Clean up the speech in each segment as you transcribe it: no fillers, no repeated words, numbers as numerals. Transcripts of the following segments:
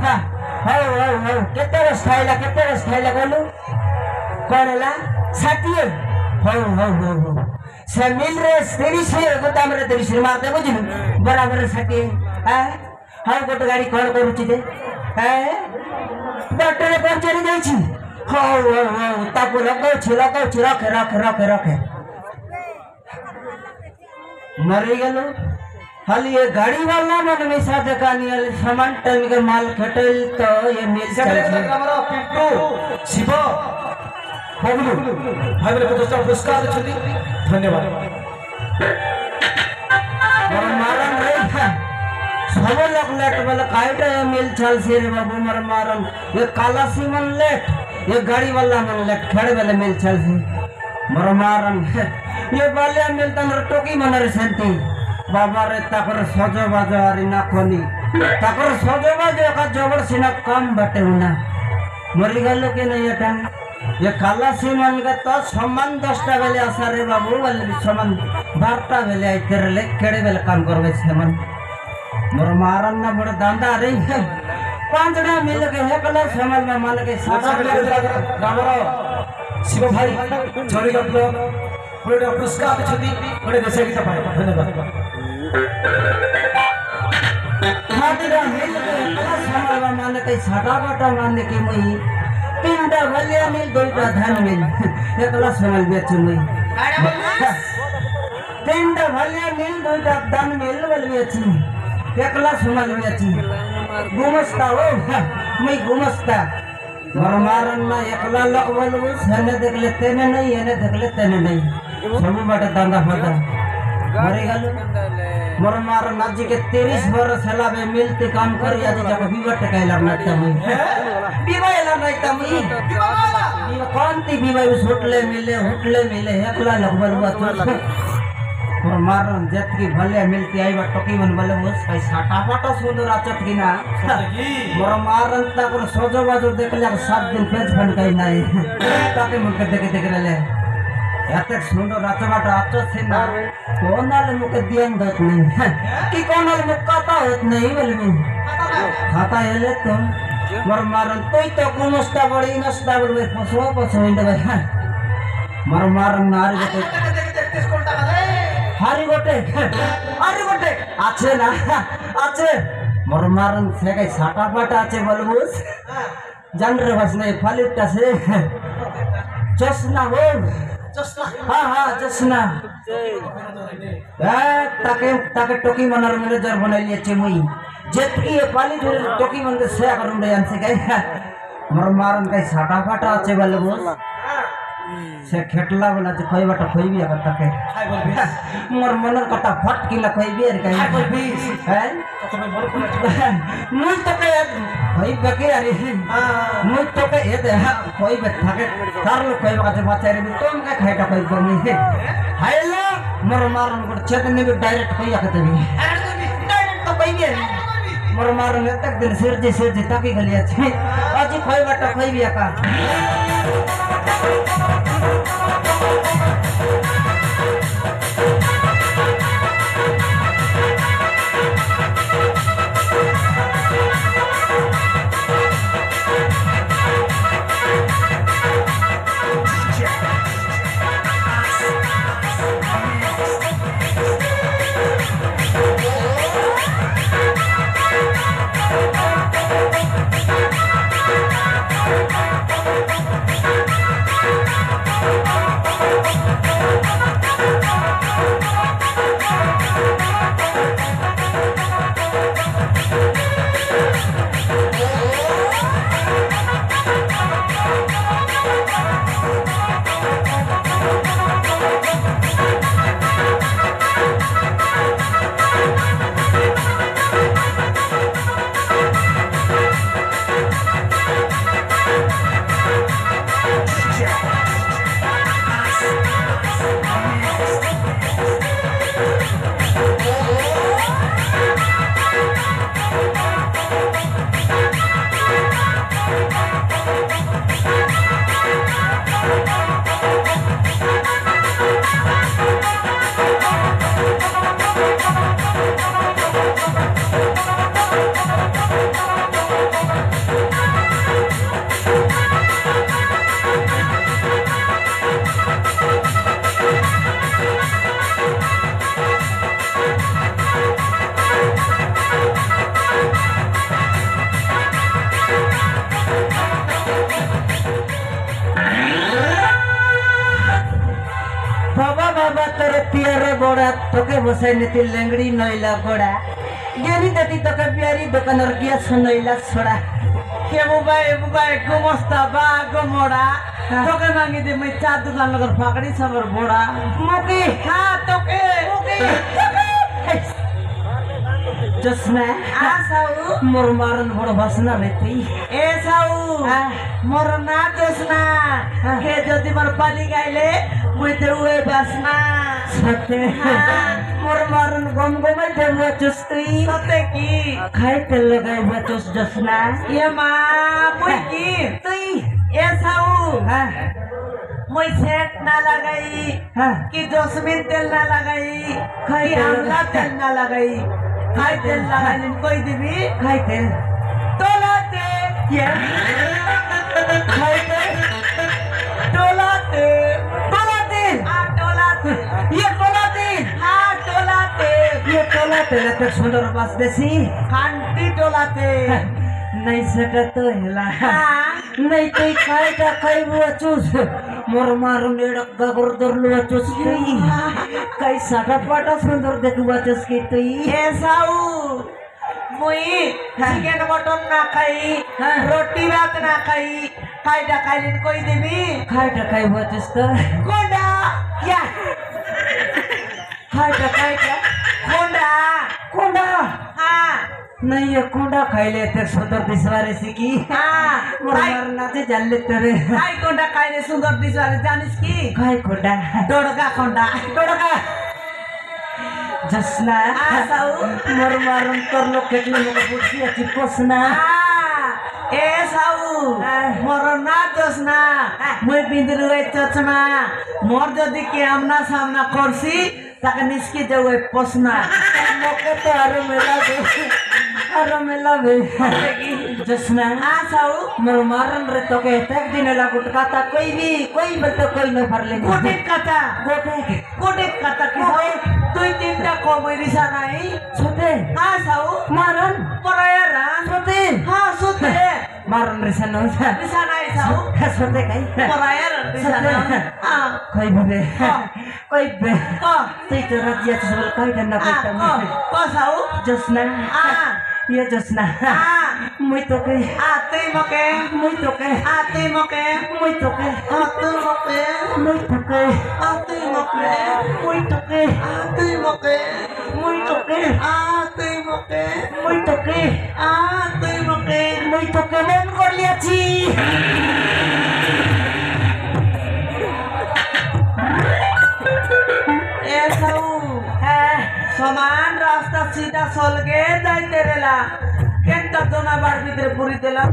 हो केते रस खाइला कहलु कौन है षाठिए हो से मिल रे 30 गोदाम रे 30 मार दे बुझिनु बराबर 60 हां गोटे गाड़ी कौन करूची दे डॉक्टर पहुंचारी जाइछि हो ताको लगाउछि रखे मरी गेलो खाली ये गाड़ी वाला मन में साथ कहानी वाले सामान टाइम के माल खटल तो ये मिल चल हमरा पिंटू शिव बबलू भाई मेरे को दोस्तों पुरस्कार देछथि धन्यवाद मोर मारन रे सब लोग लेट वाला काइटा मिल चल से रे बाबू मोर मारन ये काला सीमन लेट ये गाड़ी वाला मन लेट खड़े वाले मिल चल से मोर मारन ये वाले मिल तमर टोकी मन रे सेंती बाबा रे ताकर सजो बाजो आरी ना खोली ताकर सजो बाजो का जबर सिना कम बटे उना मरी गलो के नहीं एटा ये काला सीमन का तो समान 10टा बेले आसा रे बाबू वाले समान 12टा बेले आई तेरे ले केड़े बेले काम करबे सेमन मोर मारन ना बड़ दांदा रे 5टा मिल के हे कला समझ में मान के रामरो शिव भाई चोरी गप्लो बड़े पुरस्कार देछथि बड़े देशे की पाए धन्यवाद हादिरा मिल के कला समझ में मान के साटा बाटा मान के मई 3टा भलिया मिल 2टा धान मिल एकला समझ बेच मई 3टा भलिया मिल 2टा धान मिल बल बेच एकला समझ बेच गुमस्ता हो मई गुमस्ता मोर मारन ना एकला लगवल सने देख ले तेने नहीं एने देख ले तेने नहीं सब बाटे दांदा फटा मरे गलो मोर मारन आज के 30 वर्ष हला में मिलते काम करी आज जब विवट कहला नाता मई बिवायला नाता मई कौन ती बिवाय होटले मिले एकला लगवल हुआ मोर मारन जत की भले मिलती आई बा टोकी मन भले मुस भाई साटा पाटा सुंदर आचत की ना मोर मारन ताकर सोजो बाजो देख ले 7 दिन पेज फन कई नाही ताके मुके देख ले एते सुंदर रातबाटा आचत से ना कोनाल मुके दियन दत नहीं कि कोनाल मुक्काता होत नहीं बोले में खाता हेले तो मोर मारन तोई तो गुमस्ता बड़ी नस्ता बोले पसो इंदे भाई मोर मारन नारी को हारी गोटे आछे ना आछे मोर मारन से कई साटा पाटा आछे बोलबुस जान रे बस नहीं फालिटा से चश्मा हो हां चश्मा ताके टोकी मनर मैनेजर बनाइली छे मुई जेतकी ये पाली टोकी मन से करून रे आनसे कई मोर मारन कई साटा पाटा आछे बोलबुस से खेटला वाला जे खोई बाटा खोई भी आता के मोर मनर कटा फट की ला खोई भी रे कहीं कोई भी है तो मैं बोल मुई तो के खोई बके अरे मुई तो के ए दे खोई बे थाके तार लो खोई बाटे बाचे रे तुम का खाइटा खोई बनी है हायला मोर मारन को चेतने भी डायरेक्ट खोई आके भी डायरेक्ट तो खोई भी मोर मारन तक दिन सिर जे ताकी गलिया छे आज खोई बाटा खोई भी आका गोड़ा तोके बसाई नेती लेंगड़ी नैला गोड़ा गेली देती तोके प्यारी दुकानर किया सुनैला छोड़ा के बुबाई गुमस्ता बा गुमोड़ा तोके मांगी दे मैं चार दुकान लगर फाकड़ी सबर बोड़ा मुकी हाँ तोके जसना आ साऊ मोर मारन बड़ बसना रहती ए साऊ मोर ना दोसना के जदि मोर पाली गाइले मुई ते उए बसना सते मोर मारन गम गम देव चुस्ती सते की खाई तेल लगाई बचुस जसना ये माँ मुई की तुई ए साऊ हाँ मुई सेट ना लगाई हाँ कि जोस्मिन तेल ना लगाई खाई कि तेल आंवला तेल ना लगाई खाई तेल लगाई कोई दिबी खाई तेल टोलाते ये खाई तेल टोलाते टोला तेल आ टोलाते ये टोला तेल हाँ टोलाते ये टोला तेल तो सुंदर बस देसी खांटी टोलाते नहीं सटा तो हिला हाँ नहीं तो खाई का खाई वो चूस मोर मारू नेड़क गगर दरलु चूस कई कई साटा पाटा सुंदर देखुआ चूस की तुई ए साऊ मुई चिकन मटन ना खाई हाँ। रोटी भात ना खाई खाई डा खाई कोई देबी खाई का खाई वो चूस तो कोंडा क्या खाई का कोंडा कोंडा हाँ नहीं ये कोंडा खाई लेते सुंदर दिसवारे सीखी हाँ मोर मारना ते जान लेते रे खाई कोंडा खाई सुंदर दिसवारे जानिस की खाई कोंडा डोडका कोंडा डोडका जसना आ साऊ मोर मारन कर लो केटली मोको पुछी अच्छी पोसना ए साऊ मोर ना दोसना मुई बिंदु चचना मोर जदि के आमना सामना करसी ताके निस्की देवे पोसना मोके तो अरे मेला बे जसना आ साऊ मोर मारन रे तो के तक दिन ला गुटकाता कोई बल तो कोई न भरले गोटे कथा गोटे गोटे कथा की साऊ दुई तीनटा कमेरिसा नाही छोटे आ साऊ मारन परायरा छोटे हाँ सुते मारन रे सन होता दिशा नाही साऊ छोटे काई परायरा दिशा नाही हाँ कोई बे कोई बे क ते तो रजिया सब कोई करना पड़ता क साऊ जसना आ ये जसना आ मुई तो के आते मके मुई तो के आते मके मुई तो के आते मके मुई तो के आते मके मुई तो के आते मके मुई तो के आते मके मुई तो के आते मके मुई तो के मन कर लिया छी ए साऊ समान रास्ता सीधा सोलगे जाइते रेला केंता दोना बार भीतर पूरी देला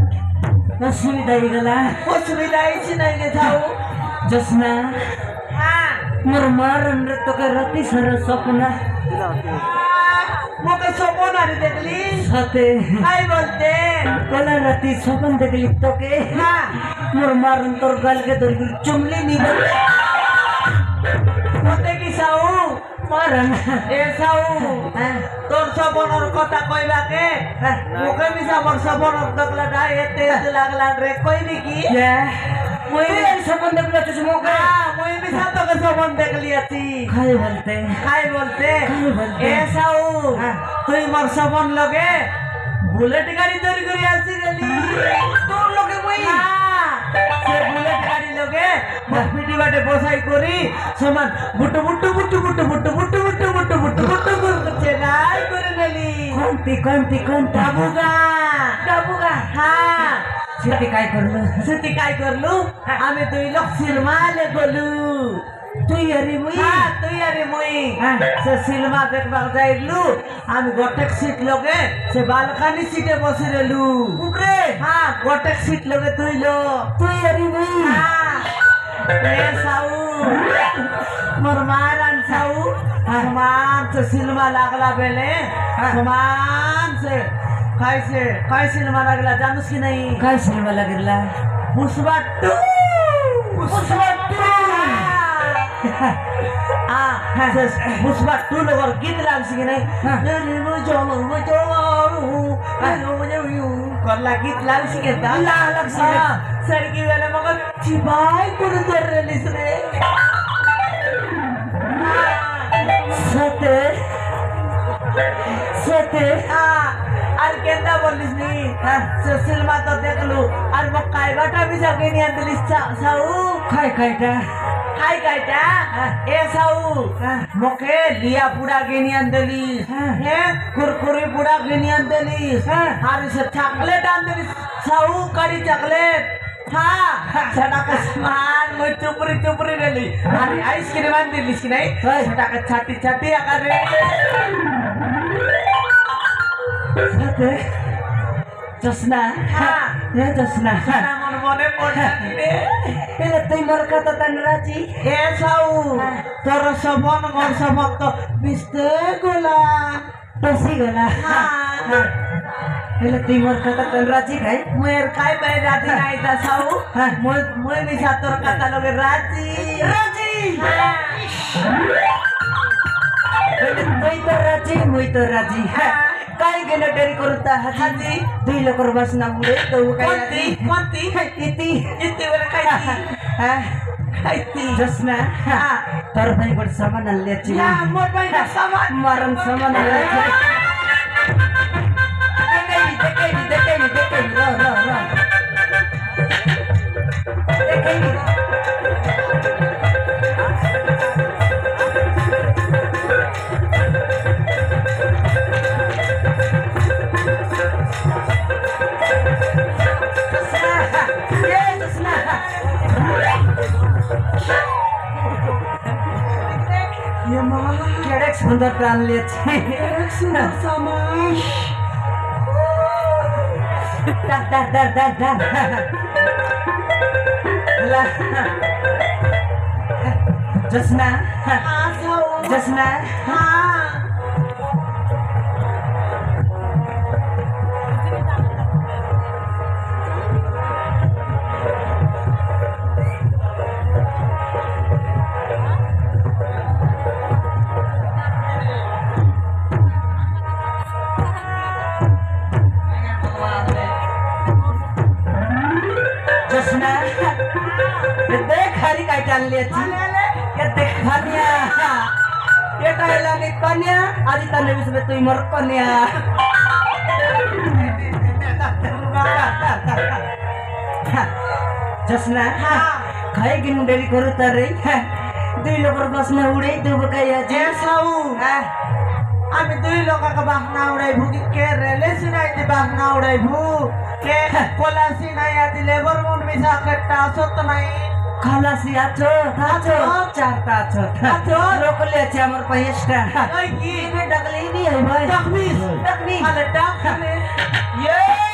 असुविधा ही गला असुविधा इसी नहीं गे साऊ जसना हाँ मोर मारन रे तो के राती सर सपना मोके सपना रे देखली सते आई बोलते कल राती सपन देखली तो के हाँ मोर मारन तोर गल के तोर चुमली नहीं बोलते की साऊ मारन ए साऊ তোর সবনের কথা কইবা কে মুখে মিশা মোর সবনের দকলাটা এতে লাগলা রে কইবি কি ये मुई सपन देखला तुझ मोके মই মিশা তোকে সবন দেখলি আছি खाई बोलते খাই বলতে খাই বলতে। এ সাউ তুই মোর সবন লগে বুলেট গাড়ি তৈরি করে আসি গেলি তোর লগে মই সে বুলেট গাড়ি লগে হসপিটাল বাটে বসাই করি সমান বুটু বুটু বুটু বুটু বুটু বুটু বুটু বুটু বুটু বুটু করতে নাই করে গেলি कोणती ডাবুগা হ্যাঁ शेती काय करलो সেটি কাই করলু আমি দুই লোক সিনেমালে গলু तू अरे मुई হ্যাঁ তুই আরে মই সে সিনেমা দেখবার যাইলু আমি গোটেক সিট লগে সে বালকানি সিটে বসে রইলু উপরে হ্যাঁ গোটেক সিট লগে তুই লো तू अरे मुई এ সাউ মোর মারান সাউ সমান সে সিনেমা লাগলা বেলে সমান সে কাই সিনেমা লাগলা জানুস কি নাই काय सिनेमा लागला पुष्पा टू पुष्पा टू लोग गीत लाग सके नहीं करला गीत लाग सके लाग सके। सड़की वाले मगर चिबाई कुछ दर रही रे सते सते আর কেন্দা বলিস নি সুশীল মা তো দেখলু আর মো কাইবাটা বি সকে নি আনলিস সাউ खाय खायटा খাই কাইটা এ সাউ মোকে লিয়া পুরা গেনি আনলিস হ্যাঁ কুরকুরি পুরা গেনি আনলিস আর সে চকলেট আনলিস সাউ কারি চকলেট হ্যাঁ সেটাকে মান মই চুপরি গেলি আর আইসক্রিম আনলিস কি নাই সেটাকে ছাটি ছাটি আকারে सते जसना ये जसना আমার মনে পড়ে রে पहले तुई मोर कथा तन राजी এ সাউ তোর সবন মোর সবক তো বিস্তে গোলা पसी गला पहले तुई मोर कथा तन राजी खाय মুয়ের খাই পাই রাজি নাই তা সাউ মই মই বিসা তোর কথা লগে রাজি राजी पहले तुई तो राजी मुई तो राजी काय गेले डेरी करूता हाजी दुई लोकर बस ना उडे तो काय কোনটি কোনটি इति ইতি বলে খাইতি খাইতি जसना तर भाई बड़ सामान ले छि না মোর ভাই না সামান मरन सामान ले छि देखे रो ये मा केड़े सुंदर टान ले छि सुना सामान डर ला जसना आ साउ जसना हां जसना देख हरी काय टान ले छि ये देख कन्या ये टाइला नि कन्या आदि तने बिस में तुई मोर कन्या जसना खाए गिन डेरी करू तारे दुई लोकर बस में उड़े दु बकाया এ সাউ আমি দুই লোকাকে বাহনা উড়াইবু কি কে রেলে সিনাইতে বাহনা উড়াইবু কে কোলা সিনাইয়া দিলে বরমন মিশা কেটটা সত্য নাই খালাসি আছো আছো চারটা আছো আছো। লোকলে আছে আমার পায়েসটা ওই কি ডাকলেই নি হয় ভাই ডাকবি ডাকনি আলে ডাকলে ইয়ে